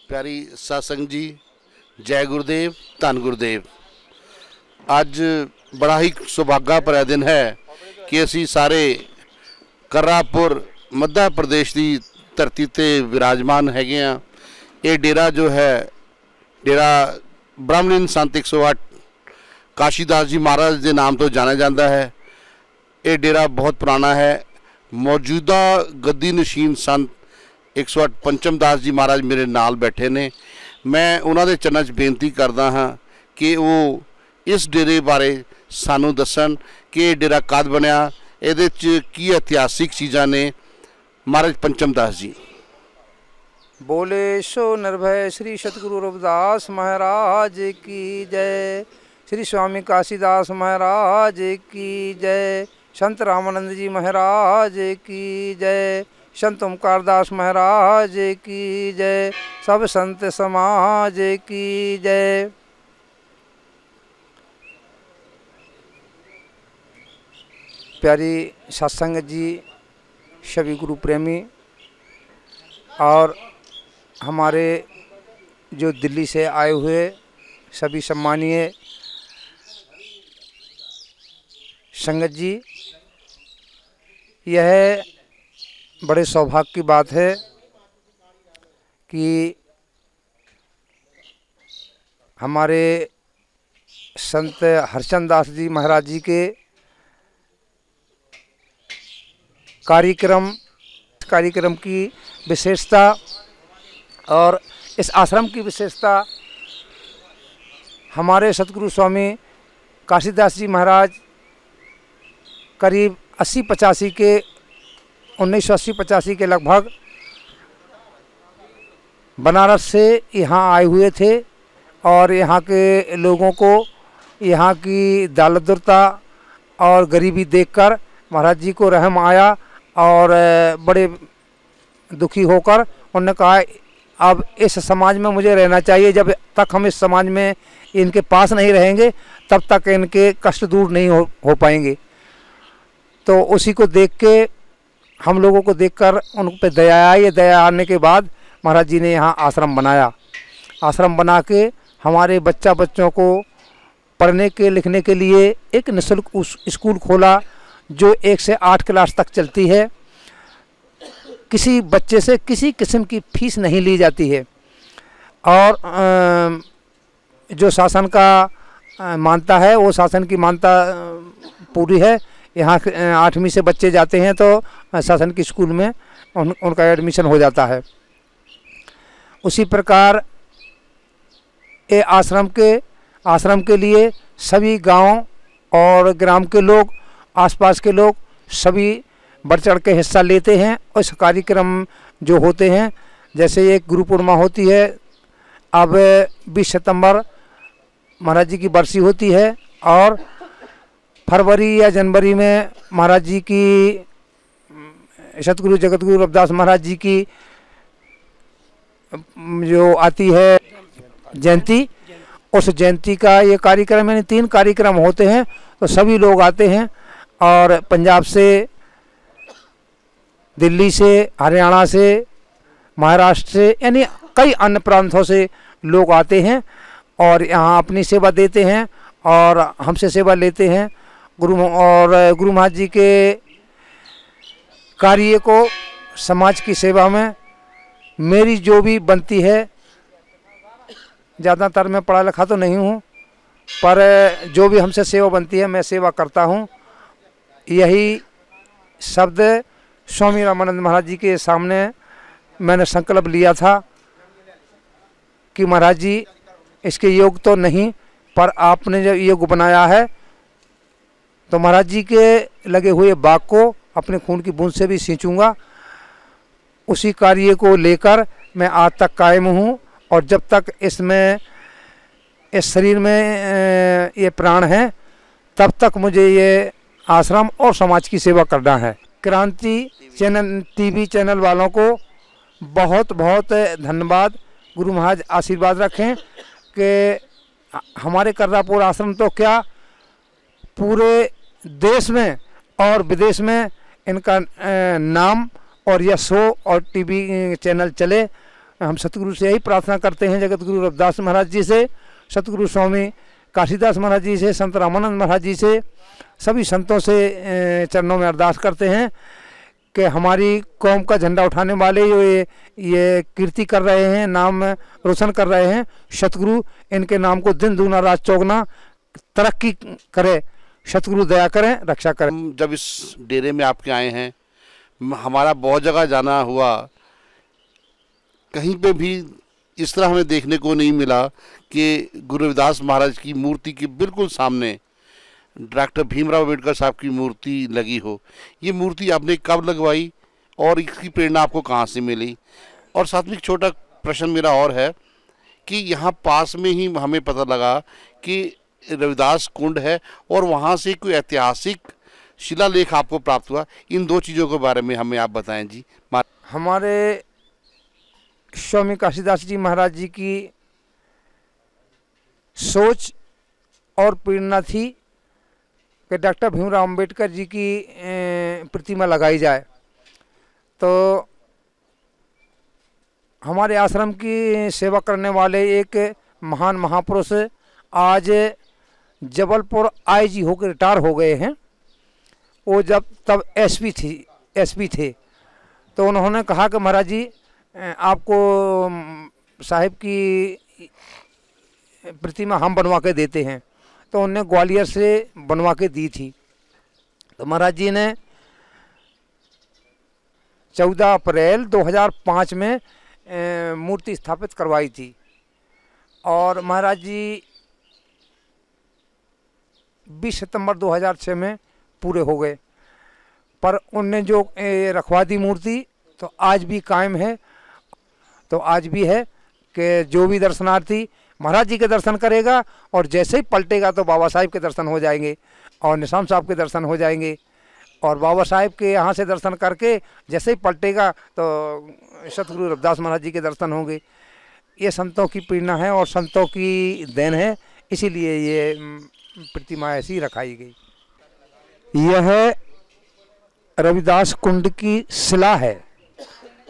प्यारी सत्संग जी, जय गुरुदेव, धन गुरुदेव। अज बड़ा ही सुभागा भरा दिन है कि असी सारे करापुर मध्य प्रदेश की धरती ते विराजमान हैगे आ। ये डेरा जो है डेरा ब्रह्मलीन संत 108 काशीदास जी महाराज के नाम तो जाना जाता है। ये डेरा बहुत पुराना है। मौजूदा गद्दी नशीन संत 108 पंचम दास जी महाराज मेरे नाल बैठे ने। मैं उन्होंने चरणों च बेनती करदा हाँ कि वो इस डेरे बारे सानू दसन कि ये डेरा कद बनया, ये की इतिहासिक चीज़ां ने। महाराज पंचम दास जी बोले सो निर्भय श्री सतगुरु रविदास महाराज की जय। श्री स्वामी काशीदास महाराज की जय। संत रामानंद जी महाराज की जय। संत ओमकारदास महाराज की जय। सब संत समाज की जय। प्यारी सत्संग जी, सभी गुरु प्रेमी और हमारे जो दिल्ली से आए हुए सभी सम्मानीय संगत जी, यह बड़े सौभाग्य की बात है कि हमारे संत हरचंद दास जी महाराज जी के कार्यक्रम की विशेषता और इस आश्रम की विशेषता हमारे सतगुरु स्वामी काशीदास जी महाराज करीब 80-85 के 1980-85 के लगभग बनारस से यहाँ आए हुए थे और यहाँ के लोगों को यहाँ की दारिद्रता और गरीबी देखकर महाराज जी को रहम आया और बड़े दुखी होकर उन्होंने कहा अब इस समाज में मुझे रहना चाहिए। जब तक हम इस समाज में इनके पास नहीं रहेंगे तब तक इनके कष्ट दूर नहीं हो पाएंगे। तो उसी को देख के हम लोगों को देखकर उन पे दया आई। दया आने के बाद महाराज जी ने यहाँ आश्रम बनाया। आश्रम बना के हमारे बच्चों को पढ़ने के लिखने के लिए एक निःशुल्क स्कूल खोला जो 1 से 8 क्लास तक चलती है। किसी बच्चे से किसी किस्म की फीस नहीं ली जाती है और जो शासन का मानता है वो शासन की मानता पूरी है। यहाँ 8वीं से बच्चे जाते हैं तो शासन की स्कूल में उनका एडमिशन हो जाता है। उसी प्रकार ये आश्रम के लिए सभी गांव और ग्राम के लोग, आसपास के लोग सभी बढ़ चढ़ के हिस्सा लेते हैं। उस कार्यक्रम जो होते हैं, जैसे एक गुरु पूर्णिमा होती है, अब 20 सितंबर महाराज जी की बरसी होती है और फरवरी या जनवरी में महाराज जी की सतगुरु जगतगुरु रविदास महाराज जी की जो आती है जयंती, उस जयंती का ये कार्यक्रम, यानी 3 कार्यक्रम होते हैं। तो सभी लोग आते हैं और पंजाब से, दिल्ली से, हरियाणा से, महाराष्ट्र से, यानी कई अन्य प्रांतों से लोग आते हैं और यहाँ अपनी सेवा देते हैं और हमसे सेवा लेते हैं। गुरु महाराज जी के कार्य को, समाज की सेवा में मेरी जो भी बनती है, ज़्यादातर मैं पढ़ा लिखा तो नहीं हूँ, पर जो भी हमसे सेवा बनती है मैं सेवा करता हूँ। यही शब्द स्वामी रामानंद महाराज जी के सामने मैंने संकल्प लिया था कि महाराज जी इसके योग तो नहीं, पर आपने जो योग बनाया है तो महाराज जी के लगे हुए बाग को अपने खून की बूंद से भी सींचूंगा। उसी कार्य को लेकर मैं आज तक कायम हूँ और जब तक इस शरीर में ये प्राण है तब तक मुझे ये आश्रम और समाज की सेवा करना है। क्रांति चैनल, टीवी चैनल वालों को बहुत बहुत धन्यवाद। गुरु महाराज आशीर्वाद रखें कि हमारे कर्रापुर आश्रम तो क्या, पूरे देश में और विदेश में इनका नाम और यह शो और टीवी चैनल चले। हम सतगुरु से यही प्रार्थना करते हैं, जगत गुरु रविदास महाराज जी से, सतगुरु स्वामी काशीदास महाराज जी से, संत रामानंद महाराज जी से, सभी संतों से चरणों में अरदास करते हैं कि हमारी कौम का झंडा उठाने वाले जो ये कीर्ति कर रहे हैं, नाम रोशन कर रहे हैं, सतगुरु इनके नाम को दिन दूना रात चौगुना तरक्की करे, सतगुरु दया करें, रक्षा करें। हम जब इस डेरे में आपके आए हैं, हमारा बहुत जगह जाना हुआ, कहीं पे भी इस तरह हमें देखने को नहीं मिला कि गुरु रविदास महाराज की मूर्ति के बिल्कुल सामने डॉक्टर भीमराव अम्बेडकर साहब की मूर्ति लगी हो। ये मूर्ति आपने कब लगवाई और इसकी प्रेरणा आपको कहाँ से मिली? और साथ में एक छोटा प्रश्न मेरा और है कि यहाँ पास में ही हमें पता लगा कि रविदास कुंड है और वहाँ से कोई ऐतिहासिक शिलालेख आपको प्राप्त हुआ। इन दो चीज़ों के बारे में हमें आप बताएं जी। हमारे स्वामी काशीदास जी महाराज जी की सोच और प्रेरणा थी कि डॉक्टर भीमराव अम्बेडकर जी की प्रतिमा लगाई जाए। तो हमारे आश्रम की सेवा करने वाले एक महान महापुरुष आज जबलपुर आईजी होकर रिटायर हो गए हैं, वो जब तब एसपी थे। तो उन्होंने कहा कि महाराज जी आपको साहिब की प्रतिमा हम बनवा के देते हैं। तो उन्होंने ग्वालियर से बनवा के दी थी। तो महाराज जी ने 14 अप्रैल 2005 में मूर्ति स्थापित करवाई थी और महाराज जी 20 सितंबर 2006 में पूरे हो गए। पर उनने जो रखवा दी मूर्ति तो आज भी कायम है। तो आज भी है कि जो भी दर्शनार्थी महाराज जी के दर्शन करेगा और जैसे ही पलटेगा तो बाबा साहिब के दर्शन हो जाएंगे और निशान साहब के दर्शन हो जाएंगे। और बाबा साहिब के यहाँ से दर्शन करके जैसे ही पलटेगा तो सतगुरु रविदास महाराज जी के दर्शन होंगे। ये संतों की प्रेरणा है और संतों की देन है, इसीलिए ये प्रतिमा ऐसी रखाई गई। यह रविदास कुंड की शिला है।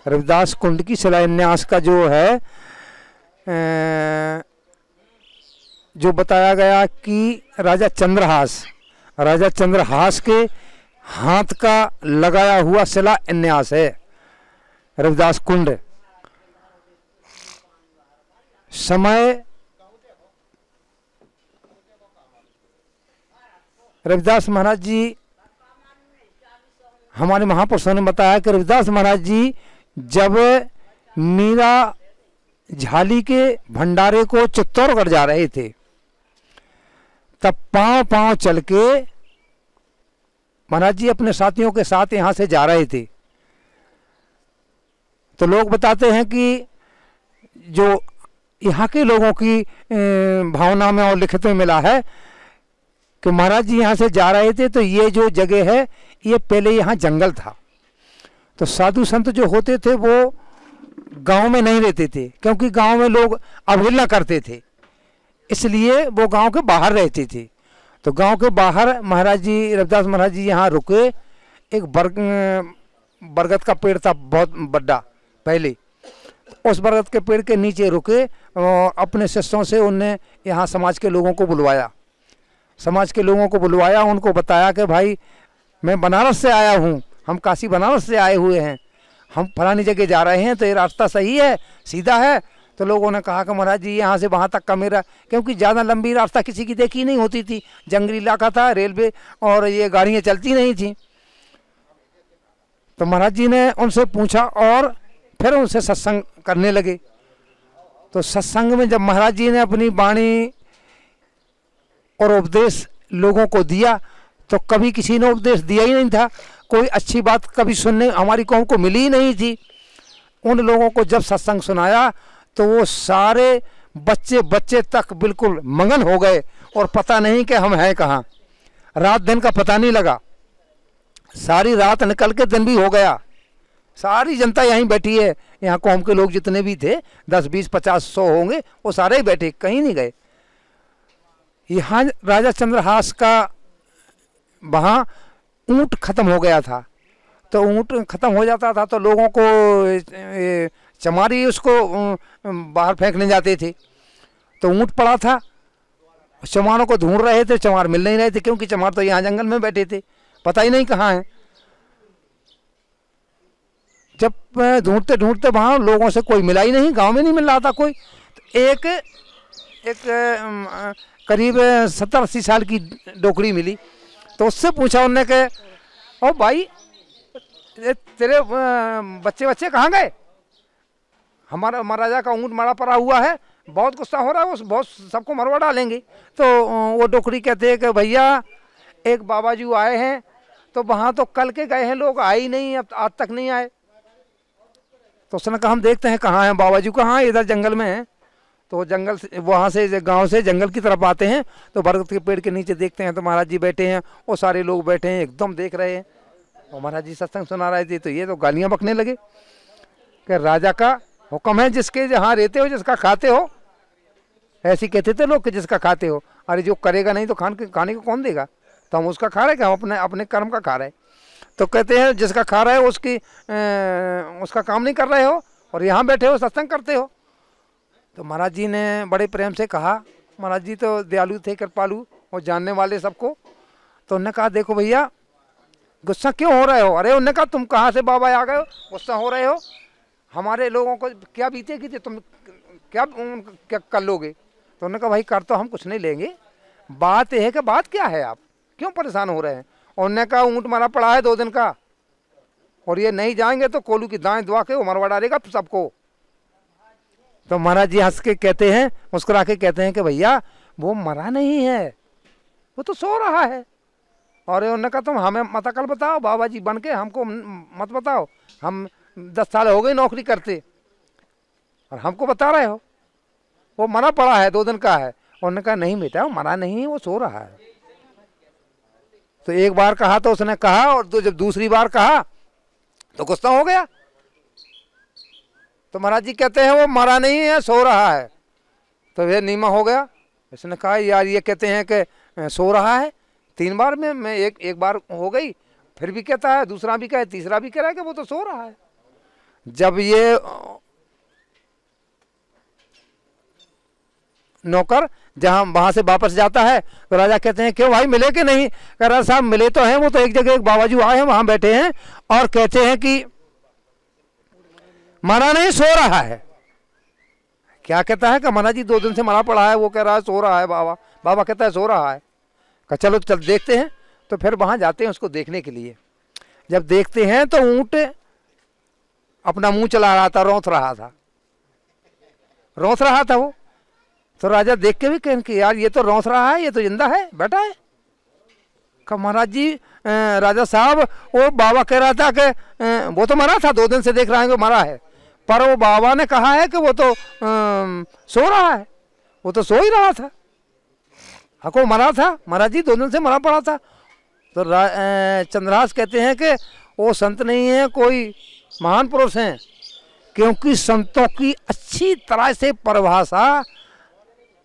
रविदास कुंड की शिलान्यास का जो है जो बताया गया कि राजा चंद्रहास के हाथ का लगाया हुआ शिलान्यास है रविदास कुंड। समय रविदास महाराज जी, हमारे महापुरुषों ने बताया कि रविदास महाराज जी जब मीरा झाली के भंडारे को चित्तौड़गढ़ जा रहे थे तब पांव चल के महाराज जी अपने साथियों के साथ यहाँ से जा रहे थे। तो लोग बताते हैं कि जो यहाँ के लोगों की भावना में और लिखित में मिला है कि महाराज जी यहाँ से जा रहे थे तो ये जो जगह है ये पहले यहाँ जंगल था। तो साधु संत जो होते थे वो गांव में नहीं रहते थे क्योंकि गांव में लोग अवहेलना करते थे, इसलिए वो गांव के बाहर रहते थे। तो गांव के बाहर महाराज जी रविदास महाराज जी यहाँ रुके। एक बरगद का पेड़ था बहुत बड़ा पहले, उस बरगद के पेड़ के नीचे रुके और अपने शिष्यों से उनने यहाँ समाज के लोगों को बुलवाया। उनको बताया कि भाई मैं बनारस से आया हूँ, हम काशी बनारस से आए हुए हैं, हम फलानी जगह जा रहे हैं, तो ये रास्ता सही है, सीधा है? तो लोगों ने कहा कि महाराज जी यहाँ से वहाँ तक का मेरा, क्योंकि ज़्यादा लंबी रास्ता किसी की देखी नहीं होती थी, जंगली इलाका था, रेलवे और ये गाड़ियाँ चलती नहीं थी। तो महाराज जी ने उनसे पूछा और फिर उनसे सत्संग करने लगे। तो सत्संग में जब महाराज जी ने अपनी वाणी और उपदेश लोगों को दिया तो कभी किसी ने उपदेश दिया ही नहीं था, कोई अच्छी बात कभी सुनने हमारी कौम को मिली ही नहीं थी। उन लोगों को जब सत्संग सुनाया तो वो सारे बच्चे तक बिल्कुल मगन हो गए और पता नहीं कि हम हैं कहाँ। रात दिन का पता नहीं लगा, सारी रात निकल के दिन भी हो गया। सारी जनता यहीं बैठी है, यहाँ कौम के लोग जितने भी थे 10, 20, 50, 100 होंगे, वो सारे ही बैठे, कहीं नहीं गए। यहाँ राजा चंद्रहास का वहाँ ऊँट खत्म हो गया था। तो ऊँट खत्म हो जाता था तो लोगों को चमार ही उसको बाहर फेंकने जाते थे। तो ऊँट पड़ा था, चमारों को ढूंढ रहे थे, चमार मिल नहीं रहे थे, क्योंकि चमार तो यहाँ जंगल में बैठे थे, पता ही नहीं कहाँ हैं। जब ढूंढते ढूंढते वहाँ लोगों से कोई मिला ही नहीं, गांव में नहीं मिल रहा था कोई। तो एक करीब 70-80 साल की डोकड़ी मिली। तो उससे पूछा उनने कि ओ भाई, तेरे बच्चे कहाँ गए? हमारा महाराजा का ऊँट मरा पड़ा हुआ है, बहुत गुस्सा हो रहा है, वो बहुत सबको मरवा डालेंगे। तो वो डोकरी कहते हैं कि भैया एक बाबा जी आए हैं, तो वहाँ तो कल के गए हैं लोग, आए ही नहीं, अब आज तक नहीं आए। तो उसने कहा हम देखते हैं कहाँ हैं बाबा जी, कहाँ इधर जंगल में हैं। तो जंगल से, वहाँ से गांव से जंगल की तरफ आते हैं, तो बरगद के पेड़ के नीचे देखते हैं तो महाराज जी बैठे हैं, वो सारे लोग बैठे हैं एकदम देख रहे हैं। और महाराज जी सत्संग सुना रहे थे। तो ये तो गालियाँ बकने लगे कि राजा का हुक्म है, जिसके जहाँ रहते हो, जिसका खाते हो, ऐसे कहते थे लोग कि जिसका खाते हो। अरे जो करेगा नहीं तो खाने को कौन देगा? तो हम उसका खा रहे, क्या हम अपने कर्म का खा रहे। तो कहते हैं जिसका खा रहे हो उसका काम नहीं कर रहे हो, और यहाँ बैठे हो सत्संग करते हो। तो महाराज जी ने बड़े प्रेम से कहा, महाराज जी तो दयालु थे, कृपालु और जानने वाले सबको। तो उन्होंने कहा देखो भैया, गुस्सा क्यों हो रहे हो? अरे उन्होंने कहा तुम कहाँ से बाबा आ गए हो, गुस्सा हो रहे हो? हमारे लोगों को क्या बीतेगी थी, तुम क्या कर लोगे? तो उन्होंने कहा भाई कर तो हम कुछ नहीं लेंगे, बात यह है कि बात क्या है, आप क्यों परेशान हो रहे हैं? और उन्होंने कहा ऊँट मरा पड़ा है 2 दिन का, और ये नहीं जाएंगे तो कोलू की दाएं दुआ के वो मरवा डालेगा सबको। तो महाराज जी हंस के कहते हैं, मुस्कुरा के कहते हैं कि भैया वो मरा नहीं है, वो तो सो रहा है। और उन्होंने कहा तुम हमें मत अकल बताओ, बाबा जी बन के हमको मत बताओ, हम 10 साल हो गए नौकरी करते और हमको बता रहे हो वो मरा पड़ा है, 2 दिन का है। उन्होंने कहा नहीं बेटा वो मरा नहीं है, वो सो रहा है। तो एक बार कहा तो उसने कहा, और जब दूसरी बार कहा तो गुस्सा हो गया। तो महाराज जी कहते हैं वो मरा नहीं है, सो रहा है। तो ये नीमा हो गया। इसने कहा यार ये कहते हैं कि सो रहा है, 3 बार में मैं एक बार हो गई, फिर भी कहता है, दूसरा भी कहे, तीसरा भी कह रहा है कि वो तो सो रहा है। जब ये नौकर जहाँ वहाँ से वापस जाता है तो राजा कहते हैं क्यों भाई मिले कि नहीं? कह रहा साहब मिले तो हैं, वो तो एक जगह एक बाबा जी आए हैं, वहाँ बैठे हैं और कहते हैं कि मरा नहीं, सो रहा है। क्या कहता है कि महाराज जी 2 दिन से मरा पड़ा है, वो कह रहा है सो रहा है बाबा। बाबा कहता है सो रहा है। कहा चलो चल देखते हैं। तो फिर वहाँ जाते हैं उसको देखने के लिए। जब देखते हैं तो ऊँट अपना मुंह चला रहा था, रौंथ रहा था वो। तो राजा देख के भी कहें कि यार ये तो रौंथ रहा है, ये तो जिंदा है, बैठा है। कहा महाराज जी राजा साहब वो बाबा कह रहा था कि वो तो मरा था, 2 दिन से देख रहा है कि मरा है, पर वो बाबा ने कहा है कि वो तो सो रहा है। वो तो सो ही रहा था, हको मरा था, महाराज जी 2 दिन से मरा पड़ा था। तो चंद्रहास कहते हैं कि वो संत नहीं है, कोई महान पुरुष हैं, क्योंकि संतों की अच्छी तरह से परिभाषा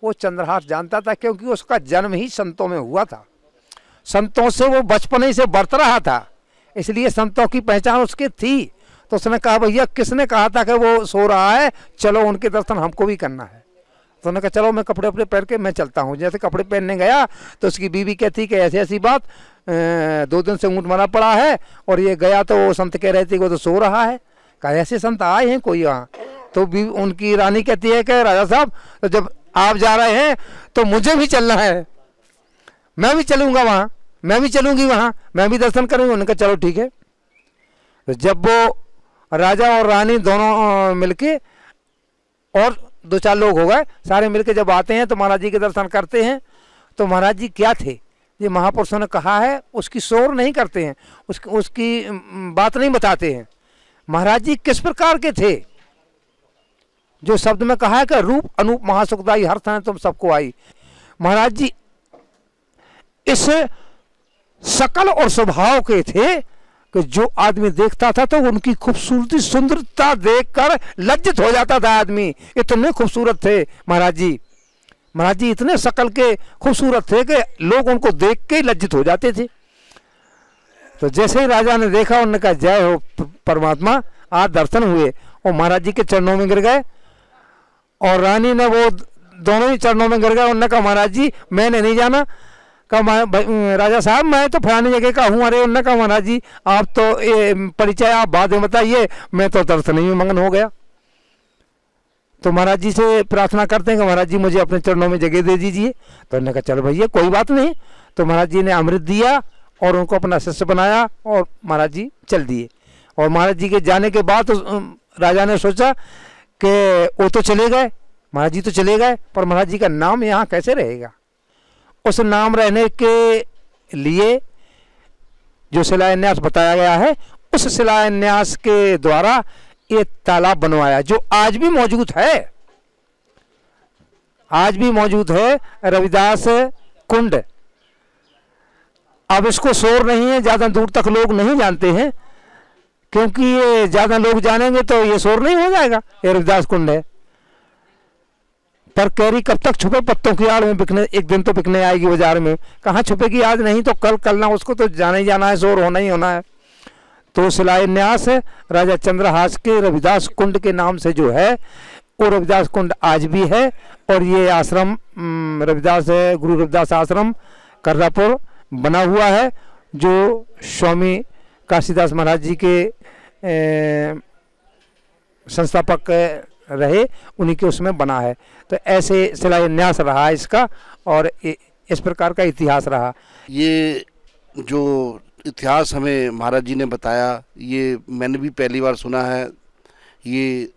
वो चंद्रहास जानता था, क्योंकि उसका जन्म ही संतों में हुआ था, संतों से वो बचपन ही से बरत रहा था, इसलिए संतों की पहचान उसकी थी। तो उसने कहा भैया किसने कहा था कि वो सो रहा है, चलो उनके दर्शन हमको भी करना है। तो उन्होंने कहा चलो मैं कपड़े वपड़े पहन के मैं चलता हूँ। जैसे कपड़े पहनने गया तो उसकी बीवी कहती कि ऐसी ऐसी बात, 2 दिन से ऊँट मरा पड़ा है, और ये गया तो वो संत कह रहे थे कि वो तो सो रहा है। कहा ऐसे संत आए हैं कोई यहाँ? तो भी उनकी रानी कहती है कि राजा साहब तो जब आप जा रहे हैं तो मुझे भी चलना है, मैं भी चलूँगा वहाँ, मैं भी चलूँगी वहाँ, मैं भी दर्शन करूँगी। उन्होंने कहा चलो ठीक है। तो जब वो राजा और रानी दोनों मिलके और 2-4 लोग हो गए, सारे मिलके जब आते हैं तो महाराज जी के दर्शन करते हैं। तो महाराज जी क्या थे, ये महापुरुषों ने कहा है, उसकी शोर नहीं करते हैं, उसकी बात नहीं बताते हैं। महाराज जी किस प्रकार के थे, जो शब्द में कहा है कि रूप अनूप महासुखदाई हर थाने तुम सबको आई। महाराज जी इस शकल और स्वभाव के थे कि जो आदमी देखता था तो उनकी खूबसूरती सुंदरता देखकर लज्जित हो जाता था आदमी, इतने खूबसूरत थे महाराज जी। महाराज जी इतने शकल के खूबसूरत थे कि लोग उनको देख के लज्जित हो जाते थे। तो जैसे ही राजा ने देखा, उन्होंने कहा जय हो परमात्मा, आज दर्शन हुए। और महाराज जी के चरणों में गिर गए। और रानी ने वो दोनों ही चरणों में गिर गए। उन्होंने कहा महाराज जी मैंने नहीं जाना। कहा राजा साहब मैं तो फलानी जगह का हूँ। अरे उन्होंने कहा महाराज जी आप तो परिचय आप बाद में बताइए, मैं तो दर्शन में मगन हो गया। तो महाराज जी से प्रार्थना करते हैं कि महाराज जी मुझे अपने चरणों में जगह दे दीजिए। तो उन्होंने कहा चलो भैया कोई बात नहीं। तो महाराज जी ने अमृत दिया और उनको अपना शिष्य बनाया और महाराज जी चल दिए। और महाराज जी के जाने के बाद तो राजा ने सोचा कि वो तो चले गए, महाराज जी तो चले गए, पर महाराज जी का नाम यहाँ कैसे रहेगा। उस नाम रहने के लिए जो शिलान्यास बताया गया है, उस शिलान्यास के द्वारा ये तालाब बनवाया जो आज भी मौजूद है। आज भी मौजूद है रविदास कुंड। अब इसको शोर नहीं है, ज़्यादा दूर तक लोग नहीं जानते हैं, क्योंकि ये ज़्यादा लोग जानेंगे तो ये शोर नहीं हो जाएगा। ये रविदास कुंड है। पर कैरी कब तक छुपे पत्तों की आड़ में बिकने, एक दिन तो बिकने आएगी बाजार में। कहाँ छुपेगी आज नहीं तो कल, कल ना उसको तो जाना ही जाना है, शोर होना ही होना है। तो शिलान्यास राजा चंद्रहास के रविदास कुंड के नाम से जो है वो रविदास कुंड आज भी है। और ये आश्रम रविदास गुरु रविदास आश्रम कर्रापुर बना हुआ है, जो स्वामी काशीदास महाराज जी के संस्थापक रहे, उन्हीं के उसमें बना है। तो ऐसे शिलान्यास रहा इसका और इस प्रकार का इतिहास रहा। ये जो इतिहास हमें महाराज जी ने बताया, ये मैंने भी पहली बार सुना है। ये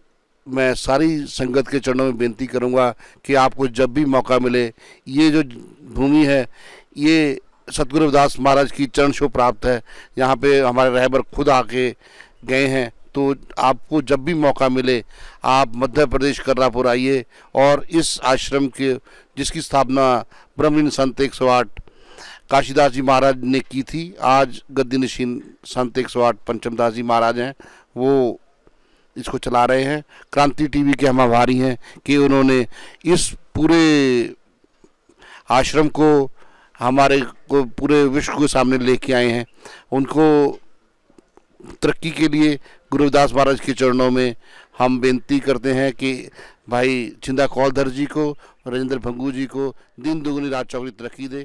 मैं सारी संगत के चरणों में बेनती करूँगा कि आपको जब भी मौका मिले, ये जो भूमि है ये सतगुरु रविदास महाराज की चरण छू प्राप्त है। यहाँ पे हमारे रहबर खुद आके गए हैं। तो आपको जब भी मौका मिले आप मध्य प्रदेश कर्रापुर आइए और इस आश्रम के जिसकी स्थापना ब्रह्मलीन संत 108 काशीदास जी महाराज ने की थी, आज गद्दी नशीन संत 108 पंचमदास जी महाराज हैं, वो इसको चला रहे हैं। क्रांति टीवी के हम आभारी हैं कि उन्होंने इस पूरे आश्रम को हमारे को पूरे विश्व के सामने लेके आए हैं। उनको तरक्की के लिए गुरु रविदास महाराज के चरणों में हम बेनती करते हैं कि भाई छिंदा कौलधर जी को, राजेंद्र भंगू जी को दिन दुगनी रात चौगुनी तरक्की दे।